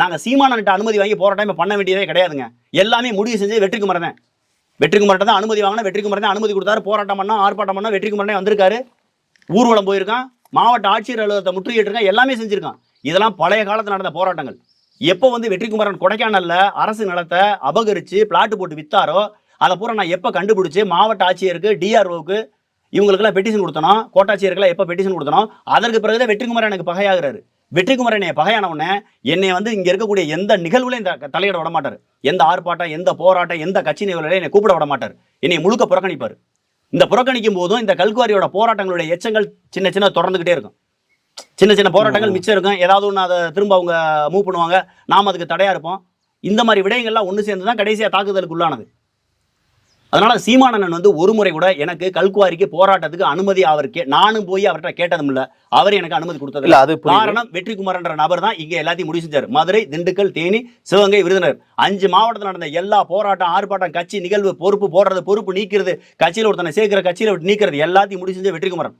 நாங்க சீமானன்ட்ட அனுமதி வாங்கி போராட்டம் பண்ண வேண்டியதே கிடையாதுங்க. எல்லாமே முடிவு செஞ்சு வெற்றிக்குமரன் தான். வெற்றிக்குமரன் தான் அனுமதி வாங்கினா, வெற்றிக்குமரன் தான் அனுமதி கொடுத்தாரு. போராட்டம் பண்ணா, ஆர்ப்பாட்டம் பண்ணா, வெற்றிக்குமரனே வந்திருக்காரு. ஊர்வலம் போயிருக்கான், மாவட்ட ஆட்சியர் அலுவலகத்தை முற்றுகையிட்டிருக்கான், எல்லாமே செஞ்சிருக்கான். இதெல்லாம் பழைய காலத்தில் நடந்த போராட்டங்கள். எப்போ வந்து வெற்றிக்குமரன் கொடைக்கானல்ல அரசு நிலத்தை அபகரிச்சு பிளாட் போட்டு வித்தாரோ அதை பூரா நான் எப்போ கண்டுபிடிச்சு மாவட்ட ஆட்சியருக்கு, டிஆர்ஓவுக்கு, இவங்களுக்கெல்லாம் பெட்டிஷன் கொடுத்தனோ, கோட்டாட்சியருக்கெல்லாம் எப்போ பெட்டிஷன் கொடுத்தனோ அதற்கு பிறகுதான் வெற்றிக்குமரன் எனக்கு பகையாகிறாரு. வெற்றிக்குமரன் பகையான உடனே என்னை வந்து இங்க இருக்கக்கூடிய எந்த நிகழ்வுலையும் தலையிட விட மாட்டார். எந்த ஆர்ப்பாட்டம், எந்த போராட்டம், எந்த கட்சி நிகழ்வுலையும் என்னை கூப்பிட விட மாட்டார். என்னை முழுக்க புறக்கணிப்பார். இந்த புறக்கணிக்கும் போதும் இந்த கல்குவாரியோட போராட்டங்களுடைய எச்சங்கள் சின்ன சின்ன தொடர்ந்துகிட்டே இருக்கும். சின்ன சின்ன போராட்டங்கள் மிச்சம் இருக்கும். ஏதாவது ஒன்று அதை திரும்ப அவங்க மூவ் பண்ணுவாங்க, நாம் அதுக்கு தடையா இருப்போம். இந்த மாதிரி விடயங்கள்லாம் ஒன்று சேர்ந்து தான் கடைசியாக தாக்குதலுக்கு உள்ளானது. அதனால சீமானன் வந்து ஒரு முறை கூட எனக்கு கல்குவாரிக்கு போராட்டத்துக்கு அனுமதி அவருக்கு நானும் போய் அவர்கிட்ட கேட்டதும் இல்ல, அவர் எனக்கு அனுமதி கொடுத்தது இல்ல. அது காரணம் வெற்றிக்குமரன்ற நபர் தான் இங்க எல்லாத்தையும் முடிவு செஞ்சார். மதுரை, திண்டுக்கல், தேனி, சிவகங்கை, விருதுநகர் 5 மாவட்டத்தில் நடந்த எல்லா போராட்டம், ஆர்ப்பாட்டம், கட்சி நிகழ்வு, பொறுப்பு போடுறது, பொறுப்பு நீக்கிறது, கட்சியில் ஒருத்தனை சேர்க்கிற, கட்சியில விட்டு நீக்கிறது எல்லாத்தையும் முடிவு செஞ்ச வெற்றிக்குமரன்.